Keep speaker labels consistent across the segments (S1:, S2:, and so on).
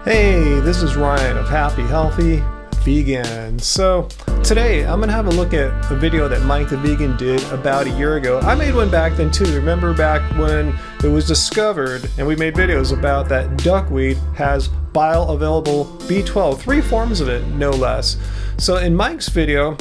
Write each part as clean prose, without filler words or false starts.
S1: Hey, this is Ryan of Happy Healthy Vegan. So today I'm gonna have a look at a video that Mike the Vegan did about a year ago. I made one back then too. Remember back when it was discovered and we made videos about that duckweed has bioavailable B12, 3 forms of it, no less. So in Mike's video,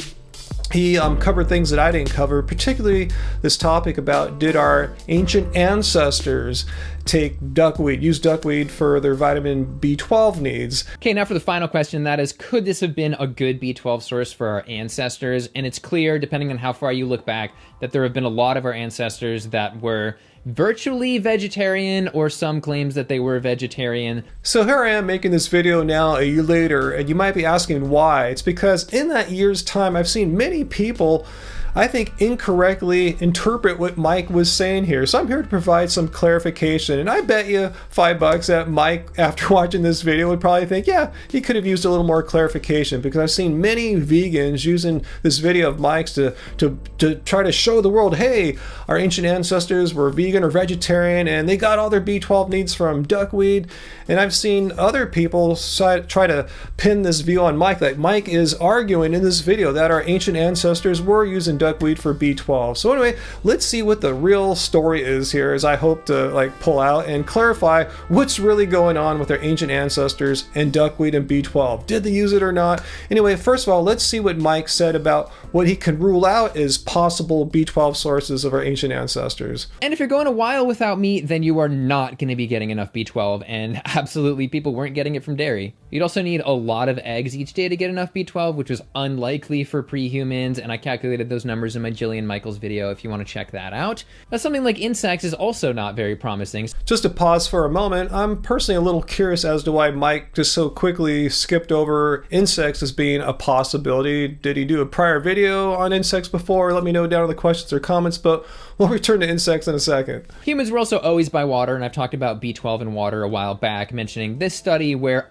S1: he covered things that I didn't cover, particularly this topic about did our ancient ancestors use duckweed for their vitamin B12 needs.
S2: Okay, now for the final question, that is, could this have been a good B12 source for our ancestors? And it's clear, depending on how far you look back, that there have been a lot of our ancestors that were virtually vegetarian, or some claims that they were vegetarian.
S1: So here I am making this video now a year later, and you might be asking why. It's because in that year's time, I've seen many people, I think, incorrectly interpret what Mike was saying here. So I'm here to provide some clarification, and I bet you $5 that Mike, after watching this video, would probably think, yeah, he could have used a little more clarification, because I've seen many vegans using this video of Mike's to try to show the world, hey, our ancient ancestors were vegan or vegetarian, and they got all their B12 needs from duckweed. And I've seen other people try to pin this view on Mike, like Mike is arguing in this video that our ancient ancestors were using duckweed for B12. So anyway, let's see what the real story is here, as I hope to pull out and clarify what's really going on with our ancient ancestors and duckweed and B12. Did they use it or not? Anyway, first of all, let's see what Mike said about what he can rule out as possible B12 sources of our ancient ancestors.
S2: And if you're going a while without meat, then you are not going to be getting enough B12, and absolutely people weren't getting it from dairy. You'd also need a lot of eggs each day to get enough B12, which was unlikely for pre-humans, and I calculated those numbers in my Jillian Michaels video if you want to check that out. Now, something like insects is also not very promising.
S1: Just to pause for a moment, I'm personally a little curious as to why Mike just so quickly skipped over insects as being a possibility. Did he do a prior video on insects before? Let me know down in the questions or comments, but we'll return to insects in a second.
S2: Humans were also always by water, and I've talked about B12 in water a while back, mentioning this study where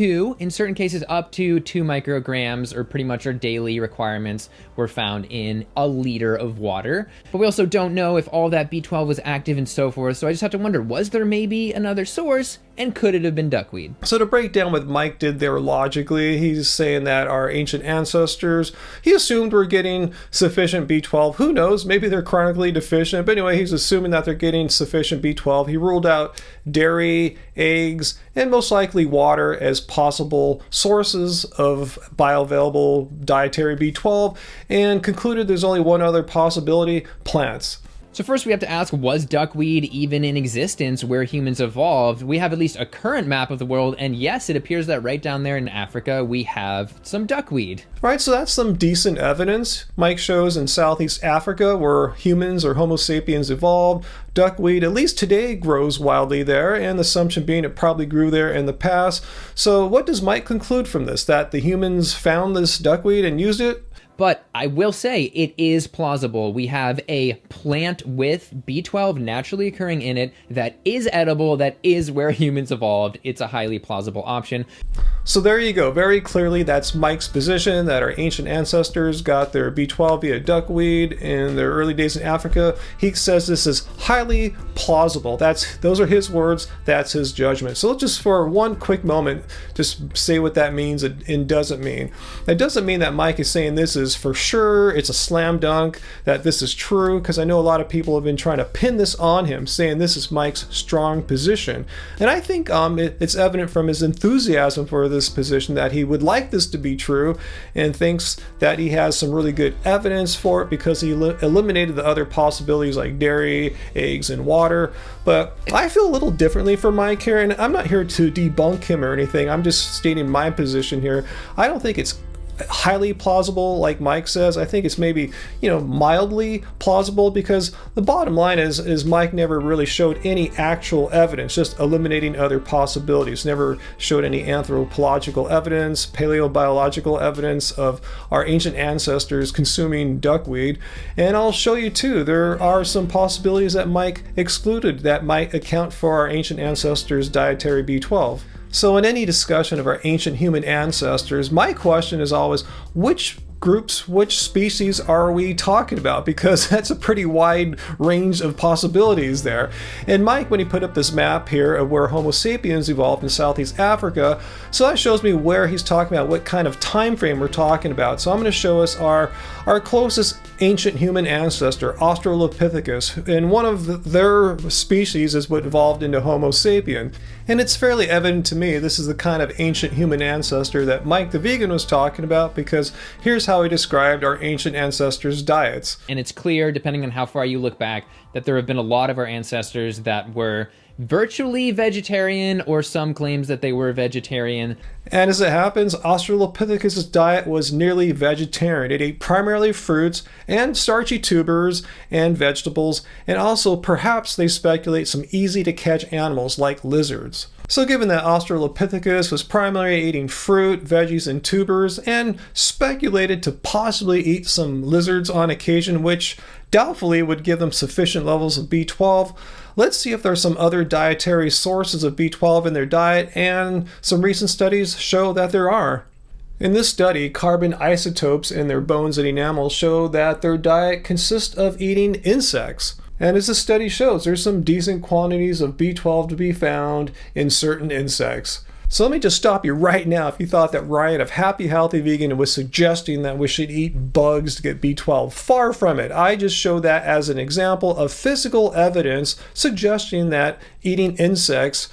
S2: in certain cases, up to 2 micrograms, or pretty much our daily requirements, were found in a liter of water. But we also don't know if all that B12 was active and so forth, so I just have to wonder, was there maybe another source, and could it have been duckweed?
S1: So to break down what Mike did there logically, he's saying that our ancient ancestors, he assumed we're getting sufficient B12. Who knows? Maybe they're chronically deficient, but anyway, he's assuming that they're getting sufficient B12. He ruled out dairy, eggs, and most likely water as possible sources of bioavailable dietary B12, and concluded there's only one other possibility: plants.
S2: So first we have to ask, was duckweed even in existence where humans evolved? We have at least a current map of the world, and yes, it appears that right down there in Africa we have some duckweed.
S1: Right, so that's some decent evidence. Mike shows in Southeast Africa, where humans or Homo sapiens evolved, duckweed, at least today, grows wildly there, and the assumption being it probably grew there in the past. So what does Mike conclude from this? That the humans found this duckweed and used it?
S2: But I will say it is plausible. We have a plant with B12 naturally occurring in it that is edible, that is where humans evolved. It's a highly plausible option.
S1: So there you go. Very clearly, that's Mike's position, that our ancient ancestors got their B12 via duckweed in their early days in Africa. He says this is highly plausible. Those are his words. That's his judgment. So let's just, for one quick moment, just say what that means and doesn't mean. That doesn't mean that Mike is saying this is for sure, it's a slam dunk, that this is true, because I know a lot of people have been trying to pin this on him, saying this is Mike's strong position. And I think it's evident from his enthusiasm for this position that he would like this to be true, and thinks that he has some really good evidence for it because he eliminated the other possibilities like dairy, eggs, and water. But I feel a little differently for Mike here, and I'm not here to debunk him or anything. I'm just stating my position here. I don't think it's highly plausible like Mike says. I think it's maybe, mildly plausible, because the bottom line is Mike never really showed any actual evidence, just eliminating other possibilities. Never showed any anthropological evidence, paleobiological evidence of our ancient ancestors consuming duckweed. And I'll show you too, there are some possibilities that Mike excluded that might account for our ancient ancestors' dietary B12. So in any discussion of our ancient human ancestors, my question is always, which groups, which species are we talking about? Because that's a pretty wide range of possibilities there. And Mike, when he put up this map here of where Homo sapiens evolved in Southeast Africa, so that shows me where he's talking about, what kind of time frame we're talking about. So I'm going to show us our closest ancient human ancestor, Australopithecus, and one of their species is what evolved into Homo sapien. And it's fairly evident to me this is the kind of ancient human ancestor that Mike the vegan was talking about, because here's how he described our ancient ancestors' diets.
S2: And it's clear, depending on how far you look back, that there have been a lot of our ancestors that were virtually vegetarian, or some claims that they were vegetarian.
S1: And as it happens, Australopithecus' diet was nearly vegetarian. It ate primarily fruits and starchy tubers and vegetables, and also, perhaps they speculate, some easy to catch animals like lizards. So given that Australopithecus was primarily eating fruit, veggies, and tubers, and speculated to possibly eat some lizards on occasion, which doubtfully would give them sufficient levels of B12, let's see if there's some other dietary sources of B12 in their diet, and some recent studies show that there are. In this study, carbon isotopes in their bones and enamel show that their diet consists of eating insects. And as the study shows, there's some decent quantities of B12 to be found in certain insects. So let me just stop you right now if you thought that Ryan of Happy Healthy Vegan was suggesting that we should eat bugs to get B12. Far from it. I just showed that as an example of physical evidence suggesting that eating insects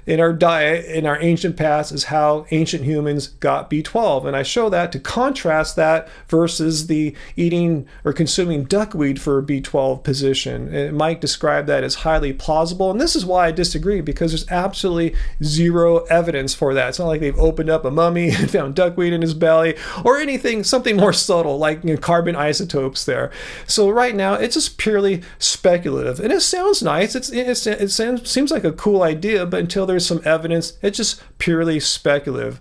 S1: in our diet in our ancient past is how ancient humans got B12. And I show that to contrast that versus the eating or consuming duckweed for a B12 position. And Mike described that as highly plausible. And this is why I disagree, because there's absolutely zero evidence for that. It's not like they've opened up a mummy and found duckweed in his belly or anything, something more subtle like carbon isotopes there. So right now it's just purely speculative. And it sounds nice. It seems like a cool idea, but until there's some evidence, it's just purely speculative.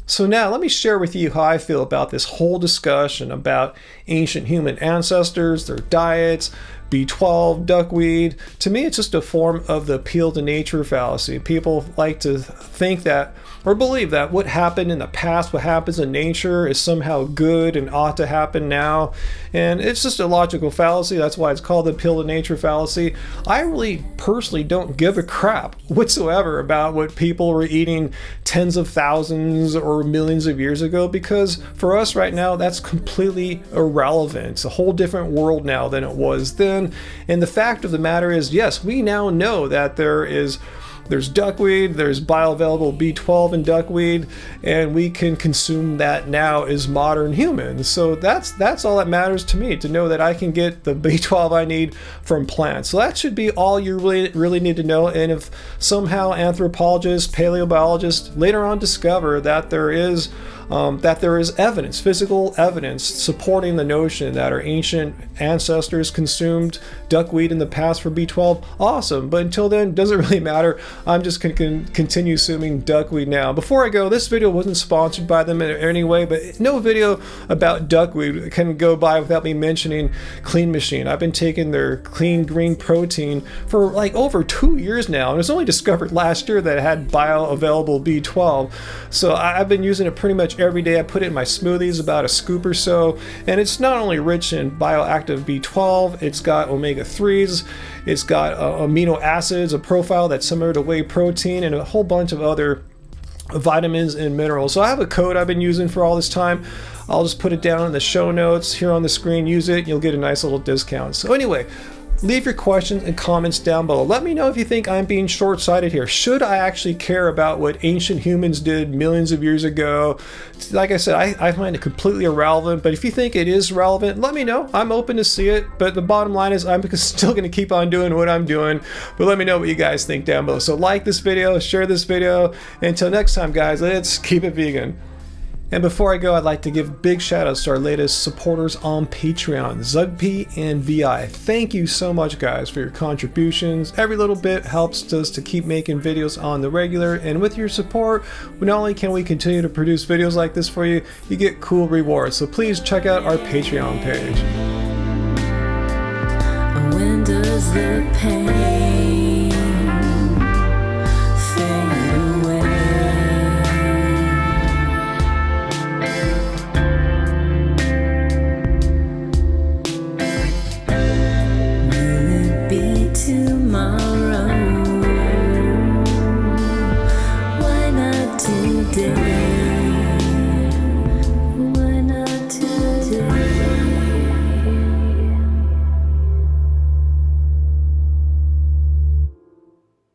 S1: So now let me share with you how I feel about this whole discussion about ancient human ancestors, their diets, B12, duckweed. To me, it's just a form of the appeal to nature fallacy. People like to think that, or believe that, what happened in the past, what happens in nature, is somehow good and ought to happen now. And it's just a logical fallacy. That's why it's called the appeal to nature fallacy. I really personally don't give a crap whatsoever about what people were eating tens of thousands or millions of years ago, because for us right now, that's completely irrelevant. It's a whole different world now than it was then. And the fact of the matter is, yes, we now know that there's duckweed, there's bioavailable B12 in duckweed, and we can consume that now as modern humans. So that's all that matters to me, to know that I can get the B12 I need from plants. So that should be all you really need to know. And if somehow anthropologists, paleobiologists later on discover that there is evidence, physical evidence, supporting the notion that our ancient ancestors consumed duckweed in the past for B12, awesome. But until then, doesn't really matter. I'm just going to continue consuming duckweed now. Before I go, this video wasn't sponsored by them in any way, but no video about duckweed can go by without me mentioning Clean Machine. I've been taking their clean green protein for like over 2 years now, and it was only discovered last year that it had bioavailable B12. So I've been using it pretty much every day. I put it in my smoothies, about a scoop or so, and it's not only rich in bioactive B12, it's got omega-3s, it's got amino acids, a profile that's similar to whey protein, and a whole bunch of other vitamins and minerals. So I have a code I've been using for all this time. I'll just put it down in the show notes here on the screen. Use it, you'll get a nice little discount. So anyway, leave your questions and comments down below. Let me know if you think I'm being short-sighted here. Should I actually care about what ancient humans did millions of years ago? Like I said, I find it completely irrelevant, but if you think it is relevant, let me know. I'm open to see it, but the bottom line is I'm still going to keep on doing what I'm doing, but let me know what you guys think down below. So like this video, share this video. Until next time, guys, let's keep it vegan. And before I go, I'd like to give big shout outs to our latest supporters on Patreon, Zugp and VI. Thank you so much, guys, for your contributions. Every little bit helps us to keep making videos on the regular, and with your support, not only can we continue to produce videos like this for you, you get cool rewards. So please check out our Patreon page. When does the pain
S3: again.